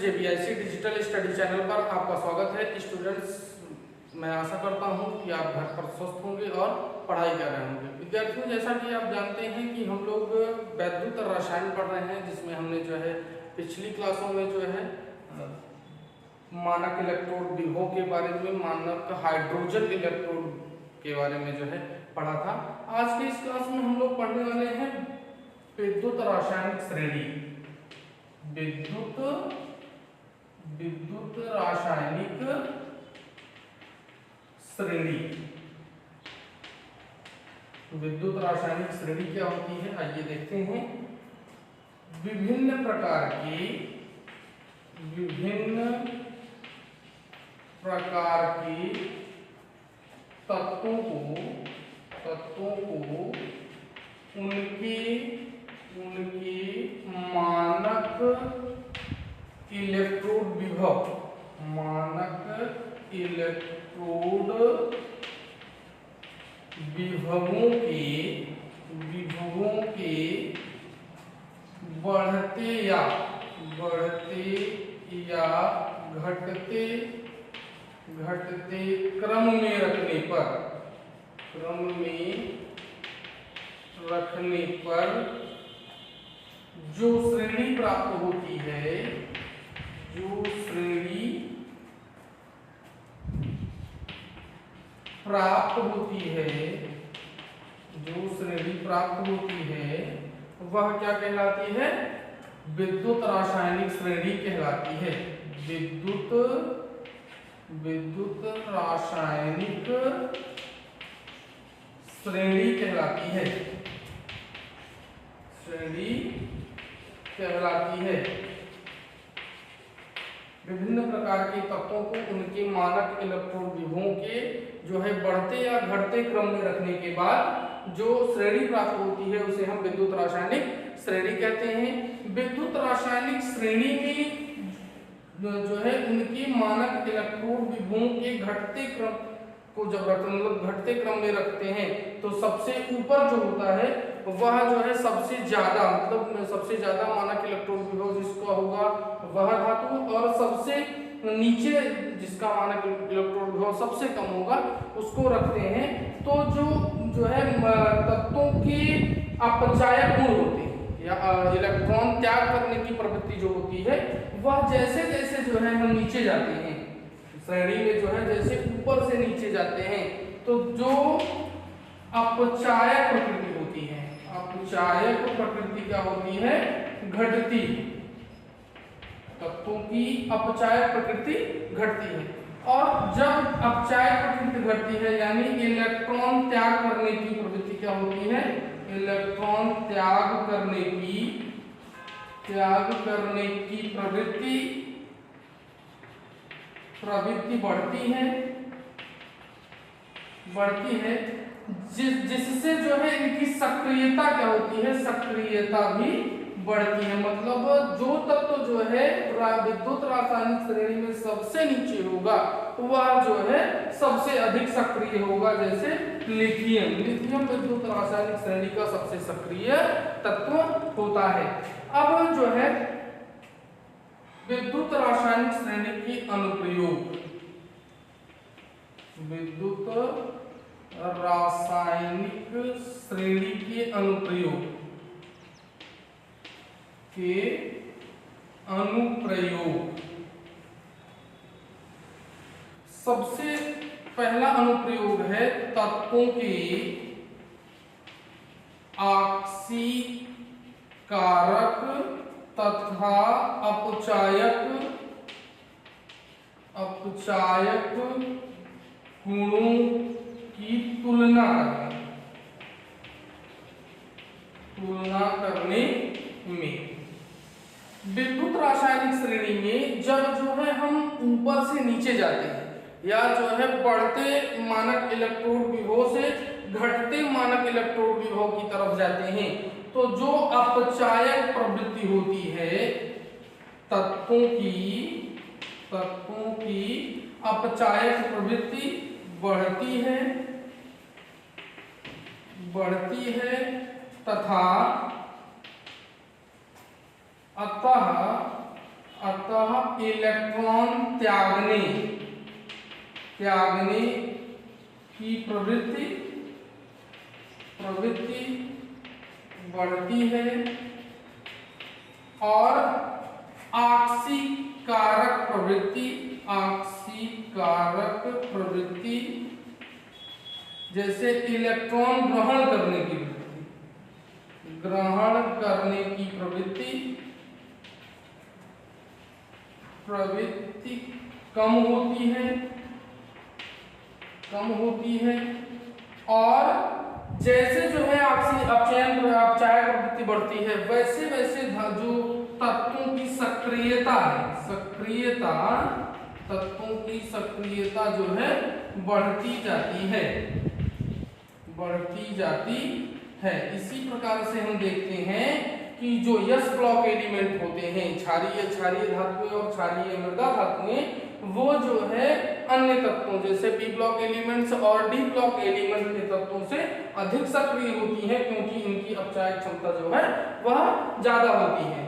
JBIC digital study channel पर आपका स्वागत है। स्टूडेंट्स, मैं आशा करता हूं कि आप घर पर स्वस्थ होंगे और पढ़ाई कर रहे होंगे। विद्यार्थियों, जैसा कि आप जानते हैं कि हम लोग वैद्युत रसायन पढ़ रहे हैं, जिसमें हमने जो है पिछली क्लासों में जो है मानक इलेक्ट्रोड विभव के बारे में, मानक हाइड्रोजन इलेक्ट्रोड के बारे में जो है पढ़ा था। आज के इस क्लास में हम लोग पढ़ने वाले हैं विद्युत रासायनिक श्रेणी। विद्युत रासायनिक श्रेणी। विद्युत रासायनिक श्रेणी क्या होती है, आइए देखते हैं। विभिन्न प्रकार की तत्वों को उनके मानक इलेक्ट्रोड विभवों के बढ़ते या घटते क्रम में रखने पर जो श्रेणी प्राप्त होती है, वह क्या कहलाती है? विद्युत रासायनिक श्रेणी कहलाती है। विद्युत रासायनिक श्रेणी कहलाती है। विभिन्न प्रकार के तत्वों को उनके मानक इलेक्ट्रोड विभवों के जो है बढ़ते या घटते क्रम में रखने के बाद जो श्रेणी प्राप्त होती है, उसे हम विद्युत रासायनिक श्रेणी कहते हैं। विद्युत रासायनिक श्रेणी में जो है उनके मानक इलेक्ट्रोड विभवों के घटते क्रम को जब घटते क्रम में रखते हैं, तो सबसे ऊपर जो होता है वह जो है सबसे ज्यादा मानक इलेक्ट्रोड विभव जिसका होगा वह धातु, और सबसे नीचे जिसका मानक इलेक्ट्रोड विभव सबसे कम होगा उसको रखते हैं। तो जो है तत्वों के अपचायक गुण होते हैं या इलेक्ट्रॉन त्याग करने की प्रवृत्ति जो होती है, वह जैसे जैसे जो है हम नीचे जाते हैं श्रेणी में, जो है जैसे ऊपर से नीचे जाते हैं, तो जो अपचायक प्रकृति होती है, अपचायक प्रकृति क्या होती है? घटती। तत्वों की अपचायक प्रकृति घटती है। और जब अपचायक प्रकृति घटती है, यानी इलेक्ट्रॉन त्याग करने की प्रवृत्ति क्या होती है? इलेक्ट्रॉन त्याग करने की प्रवृत्ति बढ़ती है, जिससे जो है इनकी सक्रियता क्या होती है? सक्रियता भी बढ़ती है। मतलब जो तत्व जो है विद्युत रासायनिक श्रेणी में सबसे नीचे होगा, वह जो है सबसे अधिक सक्रिय होगा। जैसे लिथियम विद्युत रासायनिक श्रेणी का सबसे सक्रिय तत्व होता है। अब जो है विद्युत रासायनिक श्रेणी की अनुप्रयोग। विद्युत रासायनिक श्रेणी के अनुप्रयोग सबसे पहला अनुप्रयोग है तत्वों के आक्सीकारक तथा अपचायक गुणों की तुलना करने में। विद्युत रासायनिक श्रेणी में जब जो है हम ऊपर से नीचे जाते हैं या जो है बढ़ते मानक इलेक्ट्रोड विभव से घटते मानक इलेक्ट्रोड विभव की तरफ जाते हैं, तो जो अपचायक प्रवृत्ति होती है तत्वों की अपचायक प्रवृत्ति बढ़ती है तथा अतः अतः इलेक्ट्रॉन त्यागने की प्रवृत्ति बढ़ती है और आक्सीकारक प्रवृत्ति जैसे इलेक्ट्रॉन ग्रहण करने की प्रवृत्ति कम होती है और जैसे जो है अपचयन प्रवृत्ति बढ़ती है वैसे वैसे जो तत्वों की सक्रियता जो है बढ़ती जाती है। इसी प्रकार से हम देखते हैं कि जो यस ब्लॉक एलिमेंट होते हैं, क्षारीय धातुएं और क्षारीय मृदा धातुएं, वो जो है अन्य तत्वों जैसे पी ब्लॉक एलिमेंट्स और डी ब्लॉक एलिमेंट के तत्वों से अधिक सक्रिय होती हैं, क्योंकि इनकी अपचायक क्षमता जो है वह ज्यादा होती है।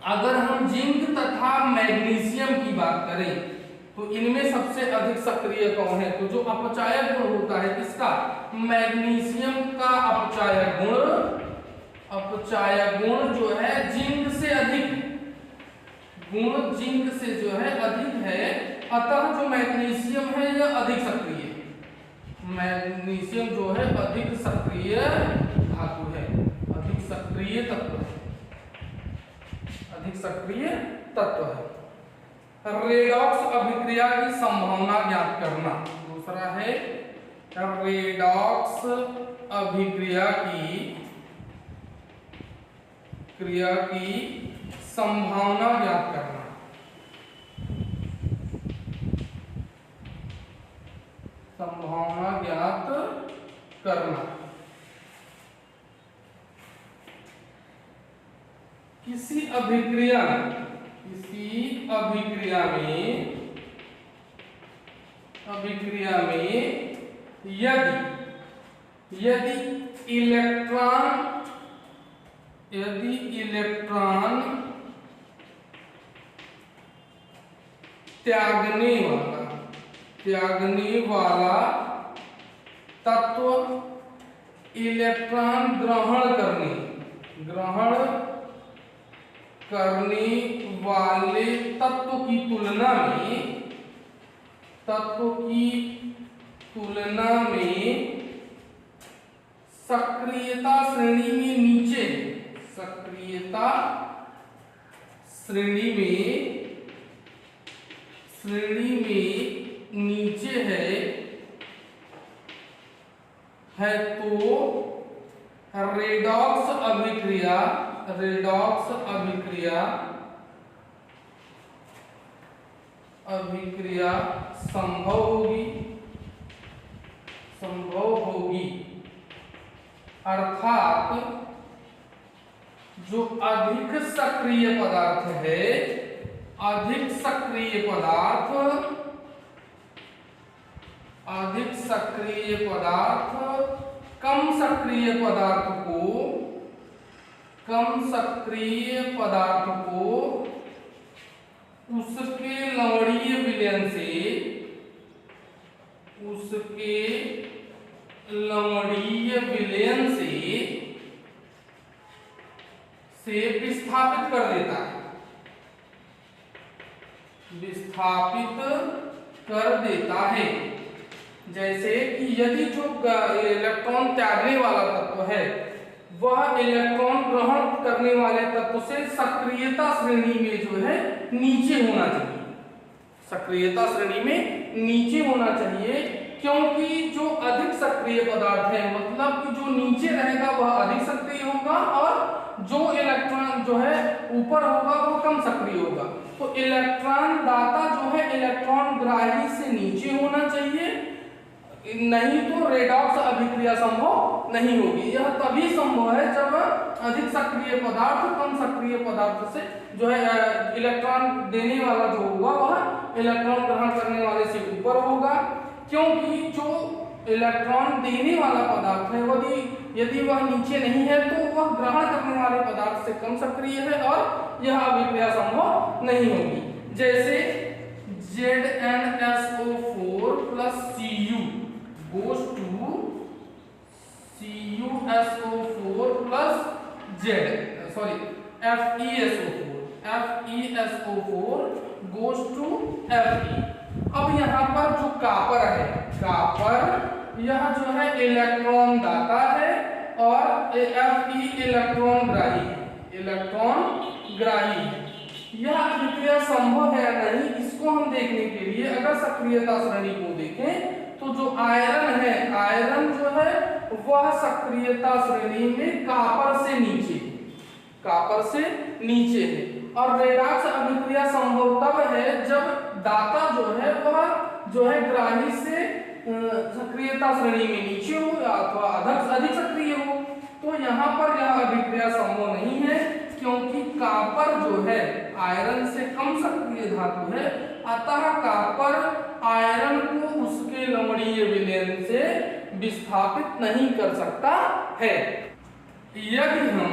अगर हम जिंक तथा मैग्नीशियम की बात करें तो इनमें सबसे अधिक सक्रिय कौन है? तो जो अपचायक गुण होता है किसका? मैग्नीशियम का अपचायक गुण जो है जिंक से जो है अधिक है, अतः जो मैग्नीशियम है यह अधिक सक्रिय है। मैग्नीशियम जो है अधिक सक्रिय धातु है, अधिक सक्रिय तत्व है। रेडॉक्स अभिक्रिया की संभावना ज्ञात करना दूसरा है। रेडॉक्स अभिक्रिया की संभावना ज्ञात करना। किसी अभिक्रिया में यदि इलेक्ट्रॉन त्यागने वाला तत्व इलेक्ट्रॉन ग्रहण करने वाले तत्व की तुलना में सक्रियता श्रेणी में नीचे है तो रेडॉक्स अभिक्रिया संभव होगी। अर्थात जो अधिक सक्रिय पदार्थ कम सक्रिय पदार्थ को उसके लवणीय विलयन से विस्थापित कर देता है। जैसे कि यदि जो इलेक्ट्रॉन त्यागने वाला तत्व है वह इलेक्ट्रॉन ग्रहण करने वाले तत्व से सक्रियता श्रेणी में जो है नीचे होना चाहिए, क्योंकि जो अधिक सक्रिय पदार्थ है मतलब कि जो नीचे रहेगा वह अधिक सक्रिय होगा और जो इलेक्ट्रॉन जो है ऊपर होगा वो कम सक्रिय होगा। तो इलेक्ट्रॉन दाता जो है इलेक्ट्रॉन ग्राही से नीचे होना चाहिए, नहीं तो रेडॉक्स अभिक्रिया संभव नहीं होगी। यह तभी संभव है जब अधिक सक्रिय पदार्थ कम सक्रिय पदार्थ से जो है इलेक्ट्रॉन देने वाला जो होगा वह इलेक्ट्रॉन ग्रहण करने वाले से ऊपर होगा, क्योंकि जो इलेक्ट्रॉन देने वाला पदार्थ है, यदि वह नीचे नहीं है तो वह ग्रहण करने वाले पदार्थ से कम सक्रिय है और यह अभिक्रिया संभव नहीं होगी। जैसे ZnSO4 plus Cu goes to CuSO4 plus FeSO4 goes to Fe। अब यहाँ पर जो कॉपर है, कॉपर यह जो है इलेक्ट्रॉन दाता है और Fe इलेक्ट्रॉन ग्राही है, इलेक्ट्रॉन ग्राही है। यह अभिक्रिया संभव है या नहीं, इसको हम देखने के लिए अगर सक्रियता श्रेणी को देखें तो जो आयरन है, आयरन जो है वह सक्रियता श्रेणी में कॉपर से नीचे है। और रेडॉक्स अभिक्रिया संभव तब है जब दाता जो है वह जो है ग्राही से सक्रियता श्रेणी में नीचे हो अथवा अधिक सक्रिय हो। तो यहाँ पर यह अभिक्रिया संभव नहीं है क्योंकि कॉपर जो है आयरन से कम सक्रिय धातु है, अतः कॉपर आयरन को उसके लवणीय विलयन से विस्थापित नहीं कर सकता है। यदि हम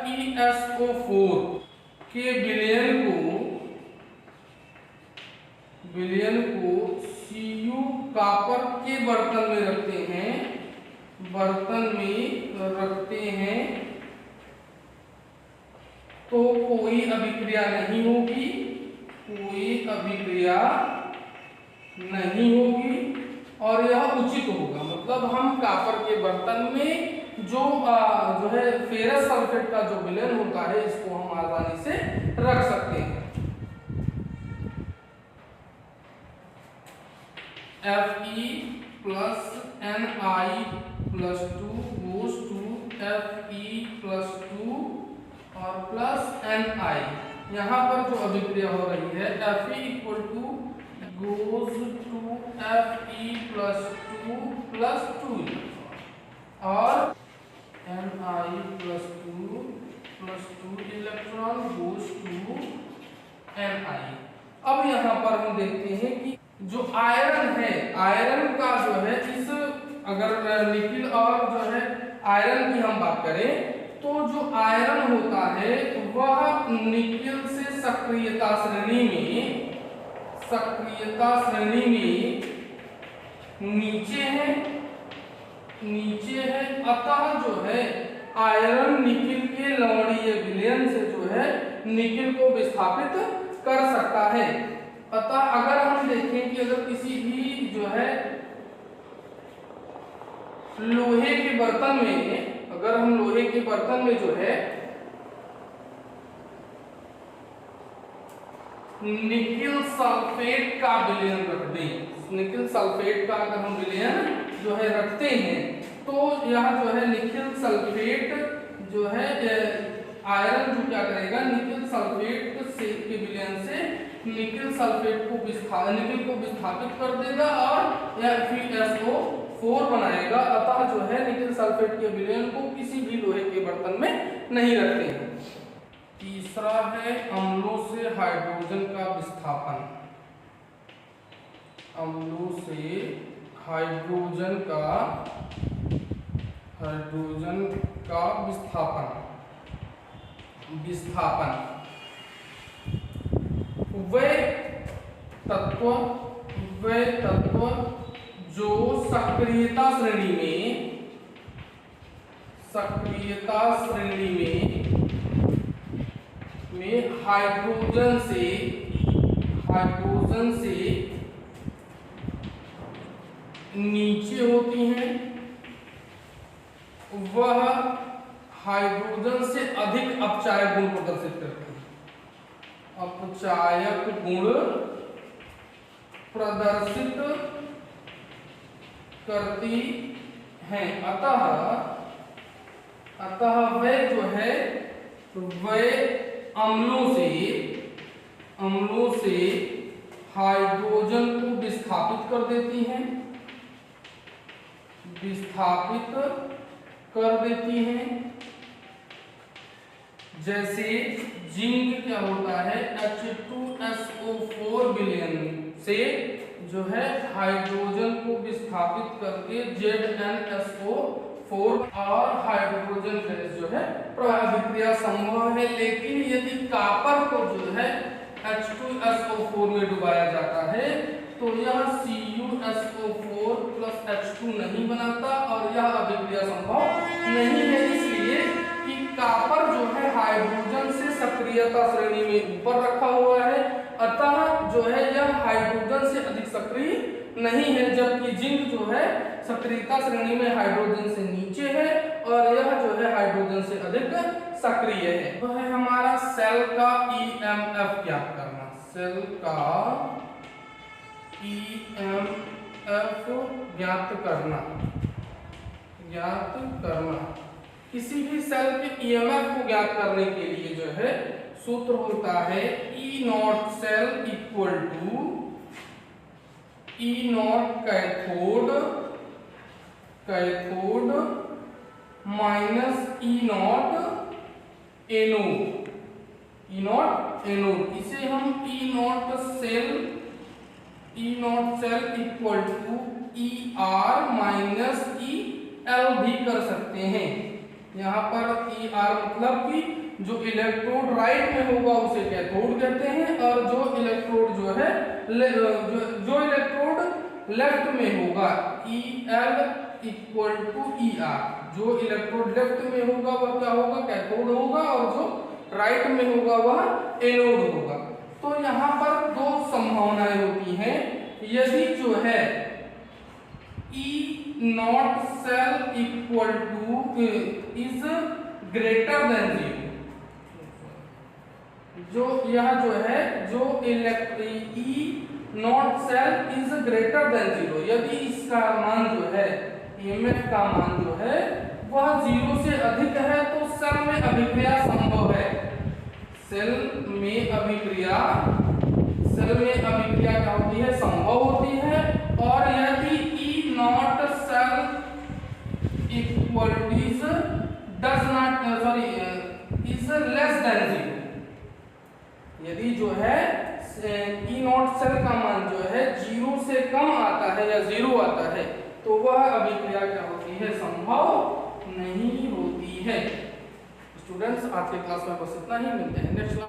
FeSO4 के विलयन को Cu कॉपर के बर्तन में रखते हैं तो कोई अभिक्रिया नहीं होगी और यह उचित होगा। मतलब हम कॉपर के बर्तन में जो है फेरस सल्फेट का जो विलयन होता है इसको हम आसानी से रख सकते हैं। Fe plus Ni plus 2 goes to Fe plus 2 और प्लस Ni। यहाँ पर जो अभिक्रिया हो रही है Fe equal to goes to Fe plus 2 plus 2 और Ni plus 2 plus 2 electron goes to Ni। अब यहाँ पर हम देखते हैं कि जो आयरन है, आयरन का जो है इस अगर निकिल और जो है आयरन की हम बात करें तो जो आयरन होता है वह निकिल से सक्रियता श्रेणी में नीचे है, अतः जो है आयरन निकिल के लवणीय विलयन से जो है निकिल को विस्थापित कर सकता है। अतः अगर हम देखें कि अगर किसी भी जो है लोहे के बर्तन में, अगर हम लोहे के बर्तन में जो है निकिल सल्फेट का विलयन रख दें, निकिल सल्फेट का अगर हम विलयन जो है रखते हैं तो यह जो है निकिल सल्फेट जो है आयरन जो क्या करेगा, निकिल सल्फेट के विलयन से निकिल सल्फेट को विस्थापित कर देगा और FeSO4 बनाएगा। अतः जो है निकिल सल्फेट के विलयन को किसी भी लोहे के बर्तन में नहीं रखते हैं। तीसरा है अम्लों से हाइड्रोजन का विस्थापन। अम्लों से हाइड्रोजन का विस्थापन वे तत्व जो सक्रियता श्रेणी में हाइड्रोजन से नीचे होती हैं, वह हाइड्रोजन से अधिक अपचायक गुण प्रदर्शित करती है, अपचायक गुण प्रदर्शित करती हैं। अतः वे जो है वे अम्लों से हाइड्रोजन को विस्थापित कर देती हैं, जैसे जिंक क्या होता है H2SO4 विलयन से जो है हाइड्रोजन को विस्थापित करके ZnSO4 और हाइड्रोजन गैस जो है अभिक्रिया संभव है। लेकिन यदि कॉपर को जो है H2SO4 में डुबाया जाता है तो यह CuSO4 प्लस H2 नहीं बनाता और यह अभिक्रिया संभव नहीं है, इसलिए कि कॉपर जो है हाइड्रोजन से सक्रियता श्रेणी में ऊपर रखा हुआ है, अतः जो है यह हाइड्रोजन से अधिक सक्रिय नहीं है, जबकि जिंक जो है सक्रियता श्रेणी में हाइड्रोजन से नीचे है और यह जो है हाइड्रोजन से अधिक सक्रिय है। तो है हमारा सेल का EMF ज्ञात करना। सेल का EMF ज्ञात करना। किसी भी सेल के EMF को ज्ञात करने के लिए जो है सूत्र होता है E not cell equal to E not cathode minus E not anode. इसे हम E not cell equal to ER minus EL भी कर सकते हैं। यहाँ पर ER मतलब कि जो इलेक्ट्रोड राइट में होगा उसे कैथोड कहते हैं और जो इलेक्ट्रोड जो है जो इलेक्ट्रोड लेफ्ट में होगा EL इक्वल टू ER। जो इलेक्ट्रोड लेफ्ट में होगा वह क्या होगा, कैथोड होगा, और जो राइट में होगा वह एनोड होगा। तो यहाँ पर दो संभावनाएं होती हैं। यदि जो है E not cell equal to is greater than 0, जो यह जो है जो E not cell is greater than 0, यदि इसका मान जो है EMF का मान जो है वह 0 से अधिक है तो सेल में अभिक्रिया संभव है। सेल में अभिक्रिया क्या होती है, संभव होती है। और यदि E not cell equal is less than 0, यदि जो है E नॉट सेल का मान जो है 0 से कम आता है या 0 आता है तो वह अभिक्रिया क्या होती है, संभव नहीं होती है। स्टूडेंट्स आज के क्लास में बस इतना ही, मिलते हैं नेक्स्ट